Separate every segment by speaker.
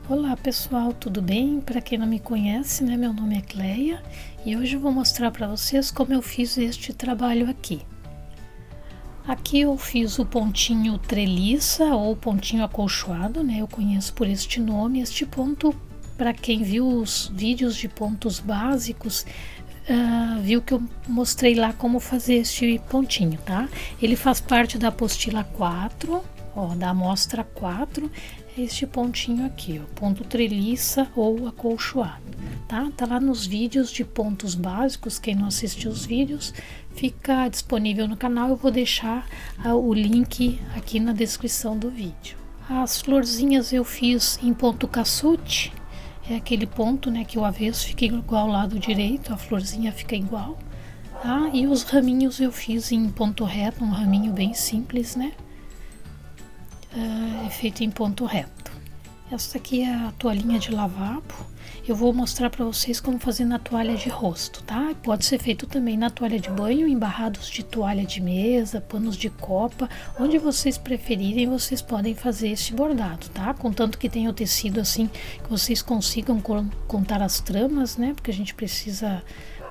Speaker 1: Olá pessoal, tudo bem? Para quem não me conhece, né, meu nome é Cleia e hoje eu vou mostrar para vocês como eu fiz este trabalho aqui. Aqui eu fiz o pontinho treliça ou pontinho acolchoado, né? Eu conheço por este nome. Este ponto, para quem viu os vídeos de pontos básicos, viu que eu mostrei lá como fazer este pontinho, tá? Ele faz parte da apostila 4, ó, da amostra 4. Este pontinho aqui, ó, ponto treliça ou acolchoado, tá? Tá lá nos vídeos de pontos básicos. Quem não assistiu os vídeos, fica disponível no canal. Eu vou deixar o link aqui na descrição do vídeo. As florzinhas eu fiz em ponto cassute, é aquele ponto, né, que o avesso fica igual ao lado direito, a florzinha fica igual, tá? E os raminhos eu fiz em ponto reto, um raminho bem simples, né? É feito em ponto reto. Essa aqui é a toalhinha de lavabo. Eu vou mostrar para vocês como fazer na toalha de rosto, tá? Pode ser feito também na toalha de banho, em barrados de toalha de mesa, panos de copa, onde vocês preferirem, vocês podem fazer esse bordado, tá? Contanto que tenha o tecido assim, que vocês consigam contar as tramas, né? Porque a gente precisa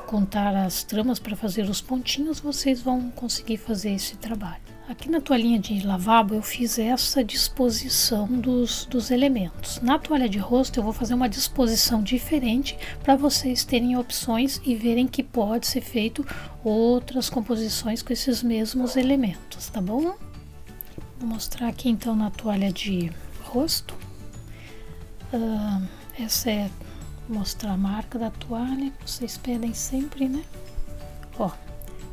Speaker 1: contar as tramas para fazer os pontinhos, vocês vão conseguir fazer esse trabalho. Aqui na toalhinha de lavabo eu fiz essa disposição dos elementos. Na toalha de rosto eu vou fazer uma disposição diferente para vocês terem opções e verem que pode ser feito outras composições com esses mesmos elementos, tá bom? Vou mostrar aqui então na toalha de rosto. Essa é mostrar a marca da toalha, que vocês pedem sempre, né? Ó.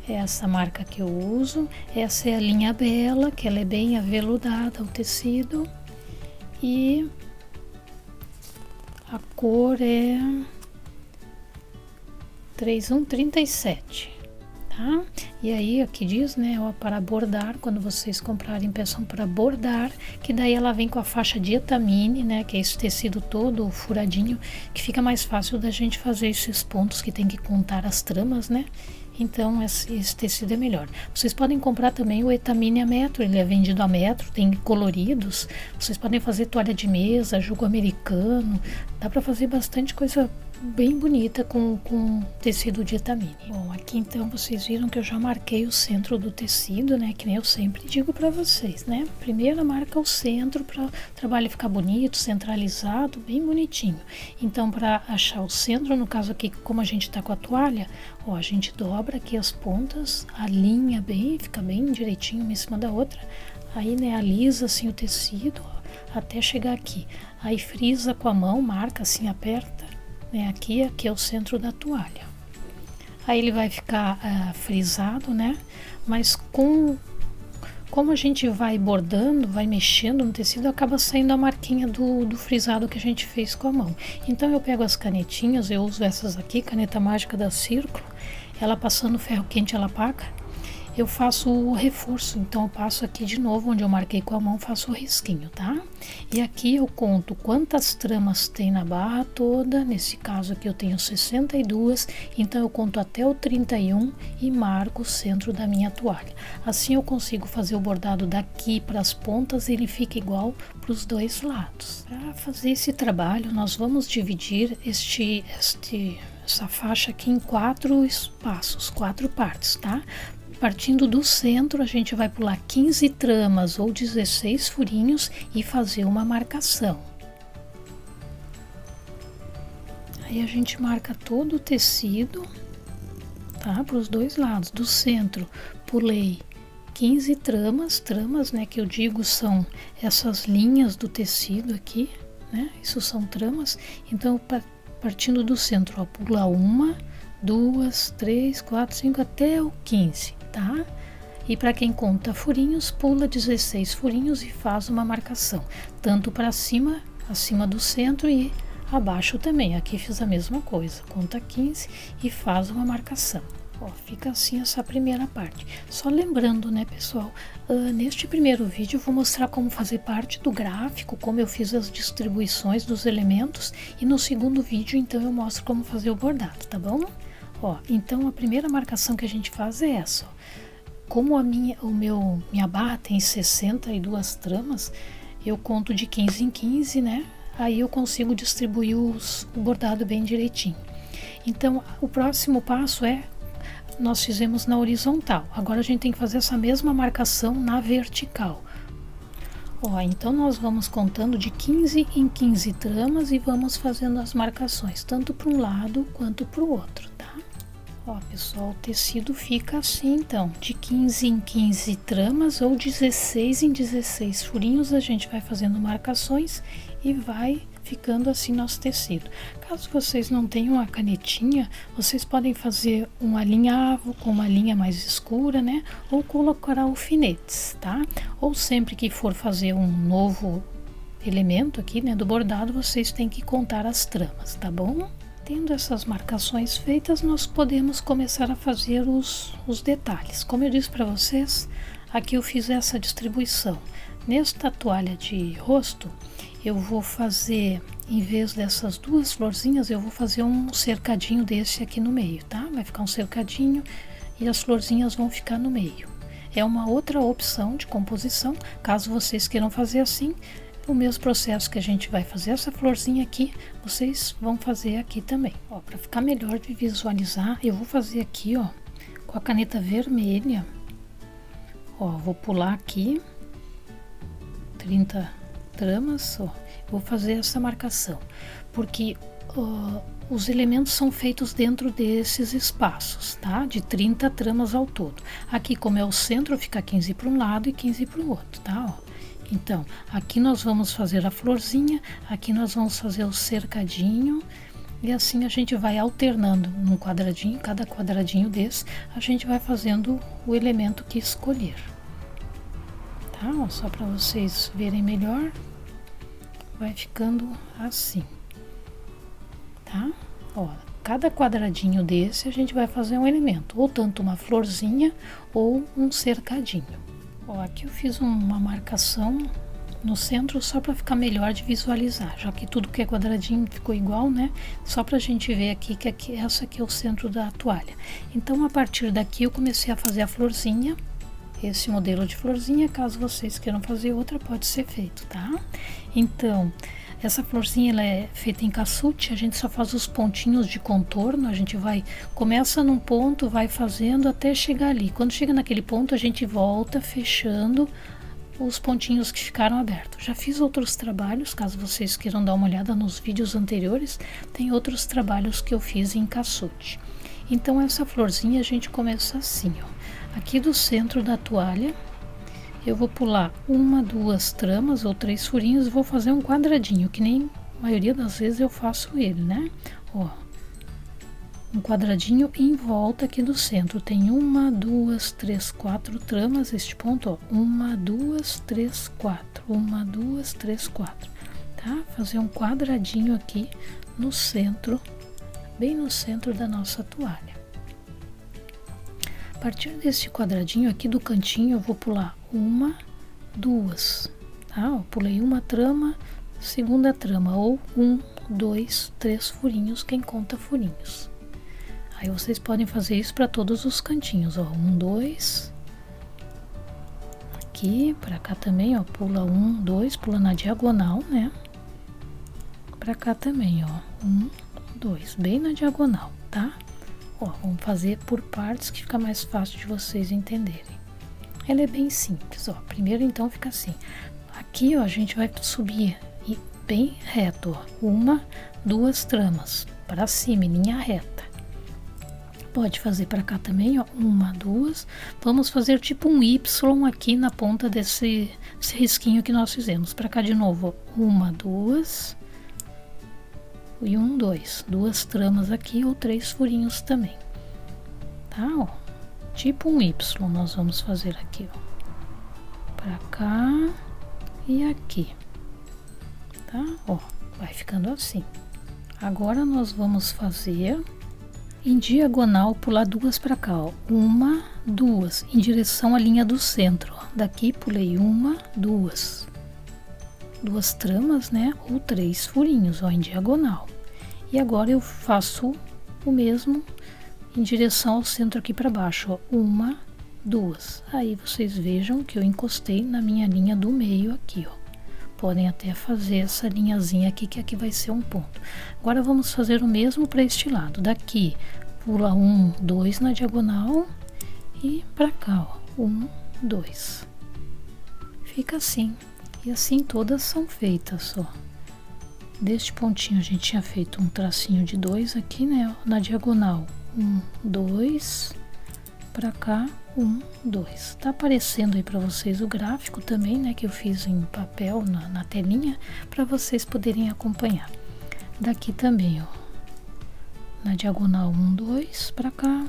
Speaker 1: É essa marca que eu uso. Essa é a linha Bela, que ela é bem aveludada o tecido. E a cor é 3137, tá? E aí aqui diz, né, ó, para bordar, quando vocês comprarem, peçam para bordar, que daí ela vem com a faixa de etamine, né, que é esse tecido todo furadinho, que fica mais fácil da gente fazer esses pontos que tem que contar as tramas, né? Então esse tecido é melhor. Vocês podem comprar também o etamine a metro, ele é vendido a metro, tem coloridos. Vocês podem fazer toalha de mesa, jugo americano, dá para fazer bastante coisa bem bonita com tecido de etamine. Bom, aqui então vocês viram que eu já marquei o centro do tecido, né, que nem eu sempre digo para vocês, né? Primeiro marca o centro para o trabalho ficar bonito, centralizado, bem bonitinho. Então, para achar o centro, no caso aqui, como a gente tá com a toalha, ó, a gente dobra aqui as pontas, alinha bem, fica bem direitinho uma em cima da outra. Aí, né, alisa assim o tecido, ó, até chegar aqui. Aí frisa com a mão, marca assim, aperta, né, aqui é o centro da toalha. Aí ele vai ficar frisado, né, mas como a gente vai bordando, vai mexendo no tecido, acaba saindo a marquinha do frisado que a gente fez com a mão. Então eu pego as canetinhas, eu uso essas aqui, caneta mágica da Círculo, ela passando ferro quente ela apaga. Eu faço o reforço, então eu passo aqui de novo, onde eu marquei com a mão, faço o risquinho, tá? E aqui eu conto quantas tramas tem na barra toda, nesse caso aqui eu tenho 62, então eu conto até o 31 e marco o centro da minha toalha. Assim eu consigo fazer o bordado daqui para as pontas e ele fica igual para os dois lados. Para fazer esse trabalho, nós vamos dividir essa faixa aqui em 4 espaços, 4 partes, tá? Partindo do centro, a gente vai pular 15 tramas ou 16 furinhos e fazer uma marcação. Aí a gente marca todo o tecido, tá? Para os dois lados. Do centro, pulei 15 tramas, né? Que eu digo são essas linhas do tecido aqui, né? Isso são tramas. Então, partindo do centro, ó, pula 1, 2, 3, 4, 5 até o 15. Tá? E para quem conta furinhos, pula 16 furinhos e faz uma marcação, tanto para cima, acima do centro e abaixo também. Aqui fiz a mesma coisa, conta 15 e faz uma marcação. Ó, fica assim essa primeira parte. Só lembrando, né, pessoal, neste primeiro vídeo eu vou mostrar como fazer parte do gráfico, como eu fiz as distribuições dos elementos, e no segundo vídeo então eu mostro como fazer o bordado, tá bom? Ó, então a primeira marcação que a gente faz é essa, ó. Como minha barra tem 62 tramas, eu conto de 15 em 15, né? aí eu consigo distribuir o bordado bem direitinho. Então, o próximo passo nós fizemos na horizontal, agora a gente tem que fazer essa mesma marcação na vertical. Ó, então nós vamos contando de 15 em 15 tramas e vamos fazendo as marcações, tanto para um lado quanto para o outro, tá? Ó, pessoal, o tecido fica assim, então, de 15 em 15 tramas ou 16 em 16 furinhos, a gente vai fazendo marcações e vai ficando assim nosso tecido. Caso vocês não tenham a canetinha, vocês podem fazer um alinhavo com uma linha mais escura, né? Ou colocar alfinetes, tá? Ou sempre que for fazer um novo elemento aqui, né, do bordado, vocês têm que contar as tramas, tá bom? Tendo essas marcações feitas, nós podemos começar a fazer os detalhes. Como eu disse para vocês, aqui eu fiz essa distribuição. Nesta toalha de rosto, eu vou fazer, em vez dessas duas florzinhas, eu vou fazer um cercadinho desse aqui no meio, tá? Vai ficar um cercadinho e as florzinhas vão ficar no meio. É uma outra opção de composição, caso vocês queiram fazer assim, o mesmo processo que a gente vai fazer essa florzinha aqui, vocês vão fazer aqui também. Ó, para ficar melhor de visualizar, eu vou fazer aqui, ó, com a caneta vermelha. Ó, vou pular aqui 30 tramas, ó, vou fazer essa marcação, porque os elementos são feitos dentro desses espaços, tá? De 30 tramas ao todo. Aqui, como é o centro, fica 15 para um lado e 15 para o outro, tá? Ó. Então, aqui nós vamos fazer a florzinha, aqui nós vamos fazer o cercadinho, e assim a gente vai alternando num quadradinho, cada quadradinho desse, a gente vai fazendo o elemento que escolher. Tá? Ó, só para vocês verem melhor, vai ficando assim, tá? Ó, cada quadradinho desse a gente vai fazer um elemento, ou tanto uma florzinha ou um cercadinho. Ó, aqui eu fiz uma marcação no centro só para ficar melhor de visualizar, já que tudo que é quadradinho ficou igual, né? Só para a gente ver aqui que essa aqui é o centro da toalha. Então, a partir daqui eu comecei a fazer a florzinha, esse modelo de florzinha, caso vocês queiram fazer outra, pode ser feito, tá? Então, essa florzinha ela é feita em cassute, a gente só faz os pontinhos de contorno, a gente começa num ponto, vai fazendo até chegar ali. Quando chega naquele ponto, a gente volta fechando os pontinhos que ficaram abertos. Já fiz outros trabalhos, caso vocês queiram dar uma olhada nos vídeos anteriores, tem outros trabalhos que eu fiz em cassute. Então essa florzinha a gente começa assim, ó. Aqui do centro da toalha, eu vou pular uma, duas tramas ou 3 furinhos e vou fazer um quadradinho, que nem a maioria das vezes eu faço ele, né? Ó, um quadradinho em volta aqui do centro. Tem 1, 2, 3, 4 tramas, este ponto, ó. 1, 2, 3, 4. 1, 2, 3, 4. Tá? Fazer um quadradinho aqui no centro, bem no centro da nossa toalha. A partir desse quadradinho aqui do cantinho, eu vou pular 1, 2, tá? Ó, pulei uma trama, segunda trama, ou 1, 2, 3 furinhos, quem conta furinhos. Aí vocês podem fazer isso para todos os cantinhos, ó. 1, 2, aqui, para cá também, ó. Pula 1, 2, pula na diagonal, né? Para cá também, ó. 1, 2, bem na diagonal, tá? Ó, vamos fazer por partes que fica mais fácil de vocês entenderem. Ela é bem simples, ó. Primeiro então fica assim. Aqui, ó, a gente vai subir e bem reto, ó. 1, 2 tramas para cima, em linha reta. Pode fazer para cá também, ó. 1, 2. Vamos fazer tipo um Y aqui na ponta desse risquinho que nós fizemos. Para cá de novo, ó. 1, 2. E 1, 2. 2 tramas aqui ou 3 furinhos também. Tá, ó. Tipo um Y nós vamos fazer aqui, ó. Pra cá e aqui. Tá, ó. Vai ficando assim. Agora nós vamos fazer em diagonal, pular 2 para cá, ó. 1, 2, em direção à linha do centro, ó. Daqui pulei 1, 2. 2 tramas, né? Ou 3 furinhos, ó, em diagonal. E agora eu faço o mesmo em direção ao centro aqui para baixo, ó. 1, 2. Aí vocês vejam que eu encostei na minha linha do meio aqui, ó. podem até fazer essa linhazinha aqui, que aqui vai ser um ponto. Agora vamos fazer o mesmo para este lado. Daqui pula 1, 2 na diagonal e para cá, ó, 1, 2. Fica assim. E assim todas são feitas, ó. Deste pontinho a gente tinha feito um tracinho de 2 aqui, né? Na diagonal, 1, 2, para cá, 1, 2. Tá aparecendo aí para vocês o gráfico também, né? Que eu fiz em papel na telinha, para vocês poderem acompanhar. Daqui também, ó. Na diagonal, 1, 2 para cá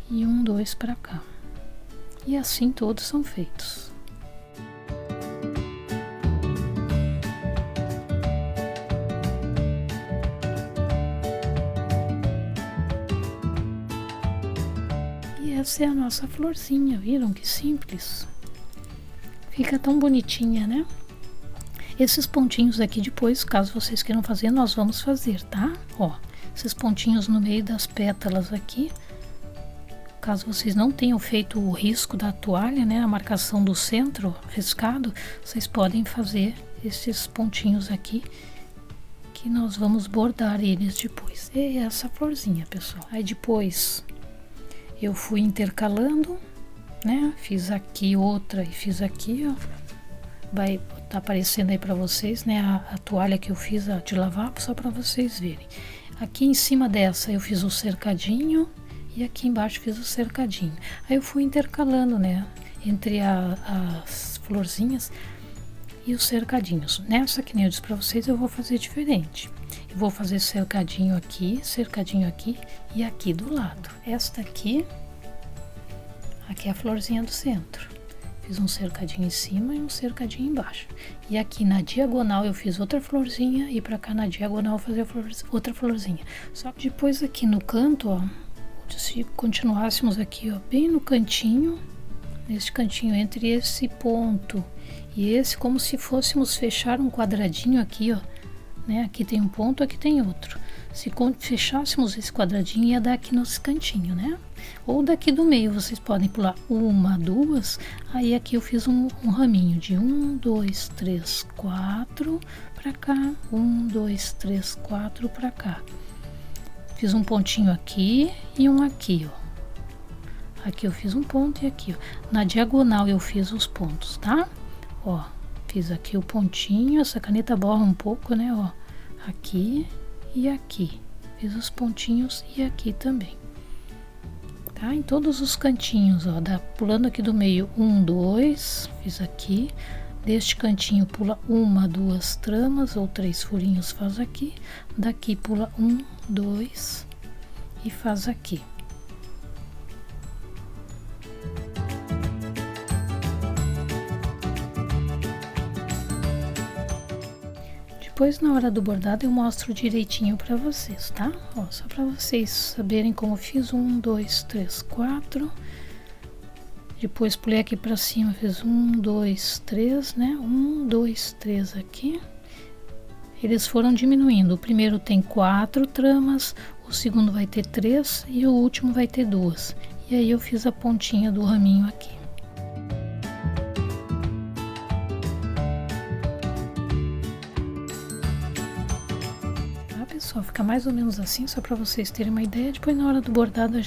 Speaker 1: e 1, 2 para cá. E assim todos são feitos. Essa é a nossa florzinha, viram que simples? Fica tão bonitinha, né? Esses pontinhos aqui depois, caso vocês queiram fazer, nós vamos fazer, tá? Ó, esses pontinhos no meio das pétalas aqui. Caso vocês não tenham feito o risco da toalha, né? A marcação do centro riscado, vocês podem fazer esses pontinhos aqui, que nós vamos bordar eles depois. E essa florzinha, pessoal. Aí depois eu fui intercalando, né? Fiz aqui outra e fiz aqui, ó. Vai tá aparecendo aí para vocês, né? A toalha que eu fiz de lavar, só para vocês verem. Aqui em cima dessa eu fiz o cercadinho e aqui embaixo fiz o cercadinho. Aí eu fui intercalando, né? Entre as florzinhas e os cercadinhos. Nessa, que nem eu disse para vocês, eu vou fazer diferente. Eu vou fazer cercadinho aqui e aqui do lado. Esta aqui é a florzinha do centro. Fiz um cercadinho em cima e um cercadinho embaixo. E aqui na diagonal eu fiz outra florzinha e para cá na diagonal eu fazer outra florzinha. Só que depois aqui no canto, ó, se continuássemos aqui, ó, bem no cantinho, nesse cantinho entre esse ponto e esse, como se fôssemos fechar um quadradinho aqui, ó. Né? Aqui tem um ponto, aqui tem outro. Se fechássemos esse quadradinho, ia dar aqui nesse cantinho, né? Ou daqui do meio, vocês podem pular 1, 2. Aí aqui eu fiz um raminho de 1, 2, 3, 4 para cá. 1, 2, 3, 4 para cá. Fiz um pontinho aqui e um aqui, ó. Aqui eu fiz um ponto e aqui, ó. Na diagonal eu fiz os pontos, tá? Ó. Fiz aqui o pontinho, essa caneta borra um pouco, né, ó, aqui e aqui. Fiz os pontinhos e aqui também, tá? Em todos os cantinhos, ó, pulando aqui do meio, 1, 2, fiz aqui. Deste cantinho pula 1, 2 tramas ou 3 furinhos, faz aqui. Daqui pula 1, 2 e faz aqui. Depois, na hora do bordado, eu mostro direitinho para vocês, tá? Ó, só para vocês saberem como fiz. 1, 2, 3, 4. Depois pulei aqui para cima, fiz 1, 2, 3, né? 1, 2, 3 aqui. Eles foram diminuindo. O primeiro tem 4 tramas, o segundo vai ter 3 e o último vai ter 2. E aí eu fiz a pontinha do raminho aqui. Pessoal, fica mais ou menos assim, só para vocês terem uma ideia. Depois, na hora do bordado,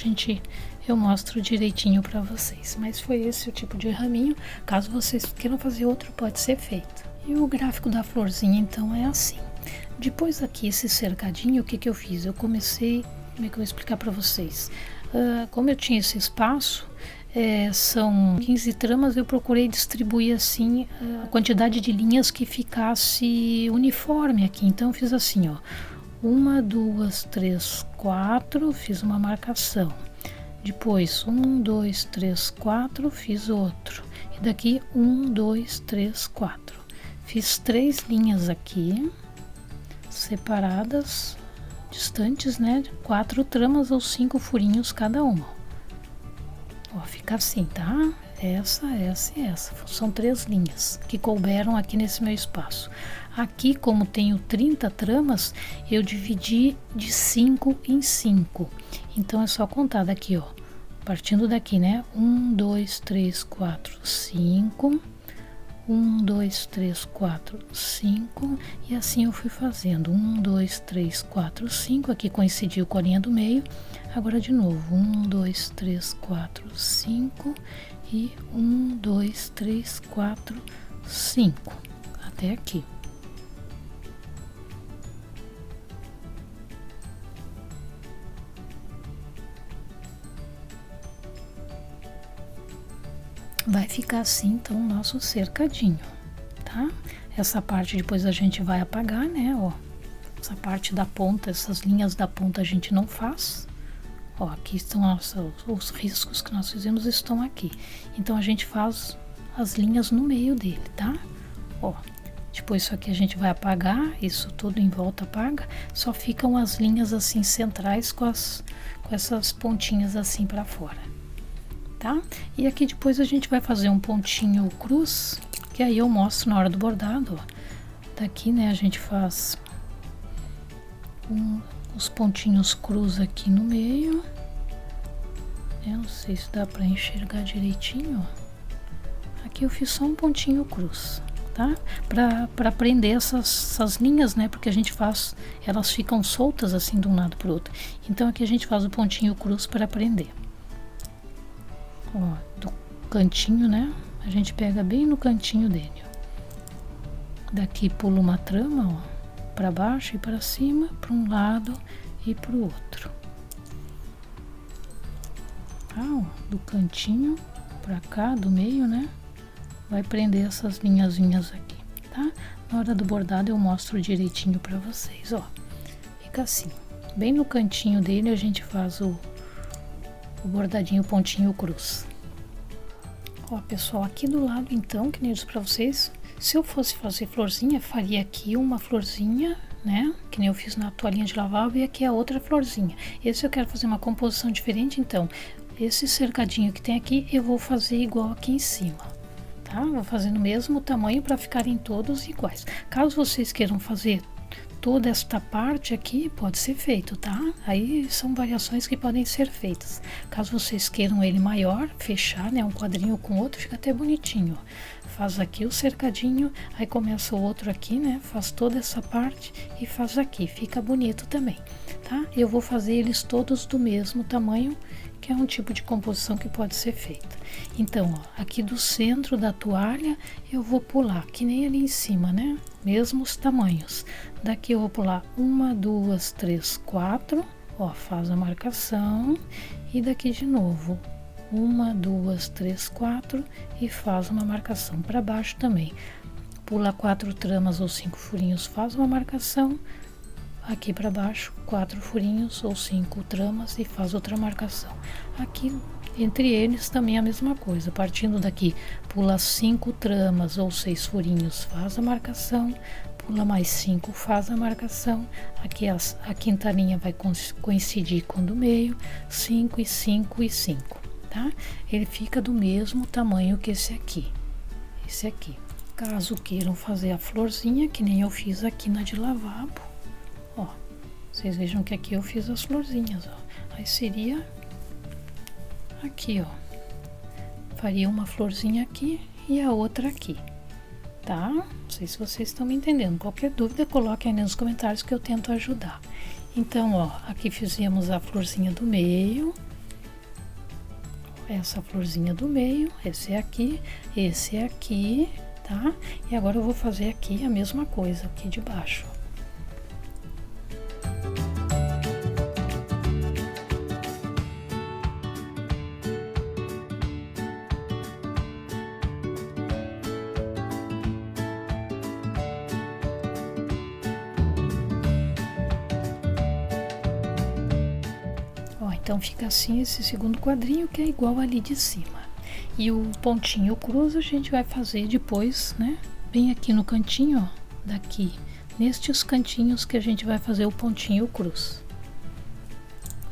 Speaker 1: eu mostro direitinho para vocês. Mas foi esse o tipo de raminho. Caso vocês queiram fazer outro, pode ser feito. E o gráfico da florzinha, então, é assim. Depois aqui, esse cercadinho, o que eu fiz? Eu comecei, como é que eu vou explicar para vocês? Como eu tinha esse espaço, são 15 tramas, eu procurei distribuir assim a quantidade de linhas que ficasse uniforme aqui. Então, eu fiz assim, ó. 1, 2, 3, 4, fiz uma marcação. Depois 1, 2, 3, 4, fiz outro. E daqui 1, 2, 3, 4. Fiz 3 linhas aqui, separadas, distantes, né? 4 tramas ou 5 furinhos cada uma. Ó, fica assim, tá? Essa e essa. São 3 linhas que couberam aqui nesse meu espaço. Aqui, como tenho 30 tramas, eu dividi de 5 em 5. Então, é só contar daqui, ó. Partindo daqui, né? 1, 2, 3, 4, 5. 1, 2, 3, 4, 5, e assim eu fui fazendo. 1, 2, 3, 4, 5, aqui coincidiu com a linha do meio. Agora de novo, 1, 2, 3, 4, 5 e 1, 2, 3, 4, 5, até aqui. Vai ficar assim, então, o nosso cercadinho, tá? Essa parte depois a gente vai apagar, né, ó. Essa parte da ponta, essas linhas da ponta a gente não faz. Ó, aqui estão os riscos que nós fizemos estão aqui. Então, a gente faz as linhas no meio dele, tá? Ó, depois isso aqui a gente vai apagar, isso tudo em volta apaga. Só ficam as linhas assim centrais com essas pontinhas assim pra fora. Tá? E aqui depois a gente vai fazer um pontinho cruz, que aí eu mostro na hora do bordado, ó. Daqui, né, a gente faz os pontinhos cruz aqui no meio. Eu não sei se dá pra enxergar direitinho, ó. Aqui eu fiz só um pontinho cruz, tá? Pra prender essas linhas, né, porque a gente faz, elas ficam soltas assim de um lado pro outro. Então aqui a gente faz o pontinho cruz para prender. Ó, do cantinho, né? A gente pega bem no cantinho dele, ó. Daqui pula uma trama, ó, para baixo e para cima, para um lado e para o outro. Tá, ó, do cantinho para cá, do meio, né? Vai prender essas linhazinhas aqui, tá? Na hora do bordado eu mostro direitinho para vocês, ó. Fica assim, bem no cantinho dele a gente faz o bordadinho pontinho cruz. Ó, pessoal, aqui do lado então, que nem eu disse pra vocês, se eu fosse fazer florzinha, faria aqui uma florzinha, né, que nem eu fiz na toalhinha de lavar, e aqui a outra florzinha. Esse eu quero fazer uma composição diferente, então esse cercadinho que tem aqui eu vou fazer igual aqui em cima, tá? Vou fazer no mesmo tamanho para ficarem todos iguais. Caso vocês queiram fazer toda esta parte aqui, pode ser feito, tá? Aí são variações que podem ser feitas. Caso vocês queiram ele maior, fechar, né, um quadrinho com outro, fica até bonitinho. Faz aqui o cercadinho, aí começa o outro aqui, né? Faz toda essa parte e faz aqui, fica bonito também, tá? Eu vou fazer eles todos do mesmo tamanho, que é um tipo de composição que pode ser feita. Então, ó, aqui do centro da toalha eu vou pular, que nem ali em cima, né? Mesmos tamanhos. Daqui eu vou pular 1, 2, 3, 4, ó, faz a marcação, e daqui de novo 1, 2, 3, 4 e faz uma marcação para baixo também. Pula 4 tramas ou 5 furinhos, faz uma marcação. Aqui para baixo, 4 furinhos ou 5 tramas e faz outra marcação. Aqui entre eles também a mesma coisa. Partindo daqui, pula 5 tramas ou 6 furinhos, faz a marcação. Pula mais 5, faz a marcação. Aqui a quinta linha vai coincidir com o do meio, 5 e 5 e 5, tá? Ele fica do mesmo tamanho que esse aqui. Esse aqui. Caso queiram fazer a florzinha, que nem eu fiz aqui na de lavabo, ó, vocês vejam que aqui eu fiz as florzinhas, ó. Aí seria aqui, ó. Faria uma florzinha aqui e a outra aqui, tá? Não sei se vocês estão me entendendo. Qualquer dúvida, coloquem aí nos comentários que eu tento ajudar. Então, ó, aqui fizemos a florzinha do meio. Essa florzinha do meio, esse é aqui, tá? E agora eu vou fazer aqui a mesma coisa, aqui de baixo. Então fica assim esse segundo quadrinho, que é igual ali de cima. E o pontinho cruz a gente vai fazer depois, né? Bem aqui no cantinho, ó, daqui, nestes cantinhos que a gente vai fazer o pontinho cruz.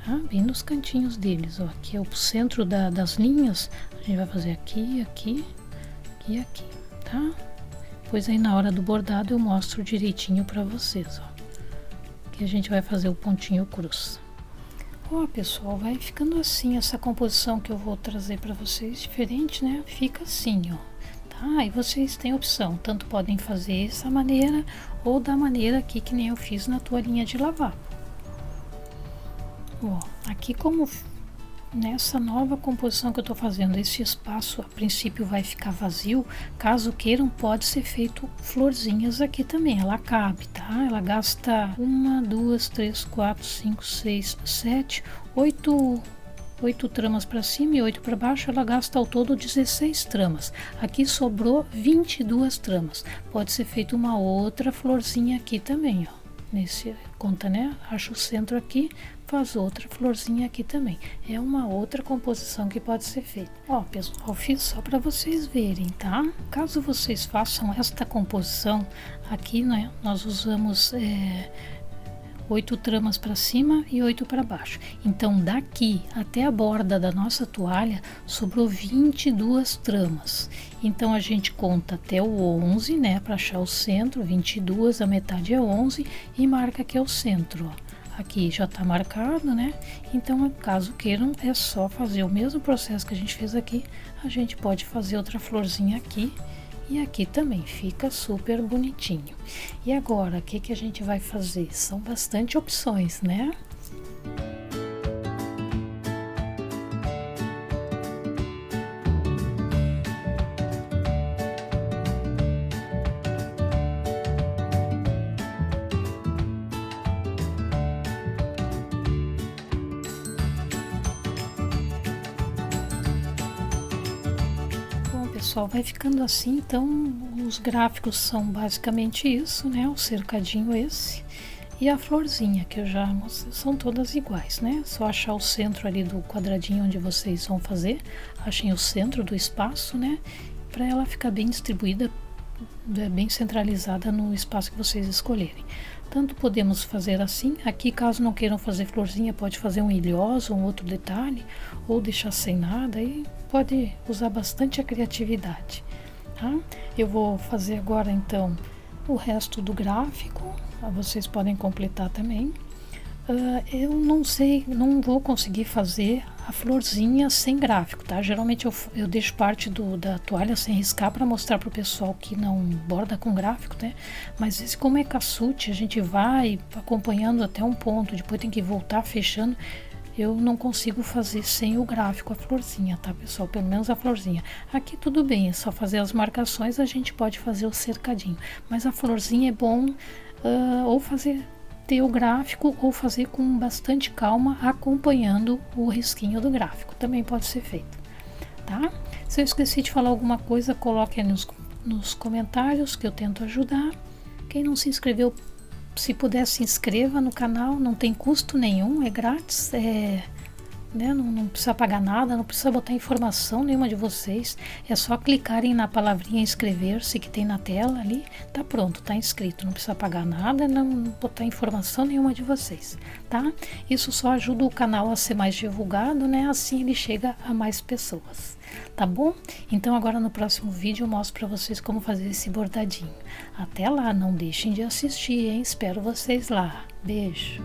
Speaker 1: Tá? Bem nos cantinhos deles, ó. Aqui é o centro das linhas, a gente vai fazer aqui, aqui e aqui, tá? Depois aí na hora do bordado eu mostro direitinho pra vocês, ó. Que a gente vai fazer o pontinho cruz. Ó, pessoal, vai ficando assim essa composição que eu vou trazer para vocês, diferente, né? Fica assim, ó, tá? E vocês têm opção, tanto podem fazer dessa maneira ou da maneira aqui que nem eu fiz na toalhinha de lavar. Ó, aqui como nessa nova composição que eu tô fazendo, esse espaço a princípio vai ficar vazio, caso queiram pode ser feito florzinhas aqui também, ela cabe, tá? Ela gasta 1, 2, 3, 4, 5, 6, 7, 8 tramas para cima e 8 para baixo, ela gasta ao todo 16 tramas. Aqui sobrou 22 tramas. Pode ser feita uma outra florzinha aqui também, ó. Nesse conta, né? Acha o centro aqui, faz outra florzinha aqui também. É uma outra composição que pode ser feita. Ó, pessoal, fiz só para vocês verem, tá? Caso vocês façam esta composição aqui, né? Nós usamos 8 tramas para cima e 8 para baixo. Então daqui até a borda da nossa toalha sobrou 22 tramas. Então a gente conta até o 11, né, para achar o centro, 22, a metade é 11 e marca que é o centro, ó. Aqui já tá marcado, né? Então, caso queiram, é só fazer o mesmo processo que a gente fez aqui. A gente pode fazer outra florzinha aqui. E aqui também fica super bonitinho. E agora, o que que a gente vai fazer? São bastante opções, né? Pessoal, vai ficando assim, então os gráficos são basicamente isso, né? O cercadinho esse e a florzinha que eu já mostrei, são todas iguais, né? Só achar o centro ali do quadradinho onde vocês vão fazer, achem o centro do espaço, né? Para ela ficar bem distribuída, bem centralizada no espaço que vocês escolherem. Tanto podemos fazer assim, aqui caso não queiram fazer florzinha, pode fazer um ilhoso, um outro detalhe, ou deixar sem nada, e pode usar bastante a criatividade, tá? Eu vou fazer agora então o resto do gráfico, vocês podem completar também. Eu não sei, não vou conseguir fazer a florzinha sem gráfico, tá? Geralmente eu deixo parte da toalha sem riscar para mostrar para o pessoal que não borda com gráfico, né? Mas esse, como é cassute, a gente vai acompanhando até um ponto, depois tem que voltar fechando. Eu não consigo fazer sem o gráfico a florzinha, tá, pessoal? Pelo menos a florzinha. Aqui tudo bem, é só fazer as marcações, a gente pode fazer o cercadinho. Mas a florzinha é bom ou ter o gráfico ou fazer com bastante calma, acompanhando o risquinho do gráfico. Também pode ser feito, tá? Se eu esqueci de falar alguma coisa, coloque aí nos comentários que eu tento ajudar. Quem não se inscreveu, se puder, se inscreva no canal, não tem custo nenhum, é grátis, né? Não precisa pagar nada, não precisa botar informação nenhuma de vocês, é só clicarem na palavrinha inscrever-se que tem na tela ali, tá pronto, tá inscrito, não precisa pagar nada, não botar informação nenhuma de vocês, tá? Isso só ajuda o canal a ser mais divulgado, né? Assim ele chega a mais pessoas, tá bom? Então agora no próximo vídeo eu mostro para vocês como fazer esse bordadinho. Até lá, não deixem de assistir, hein? Espero vocês lá. Beijo!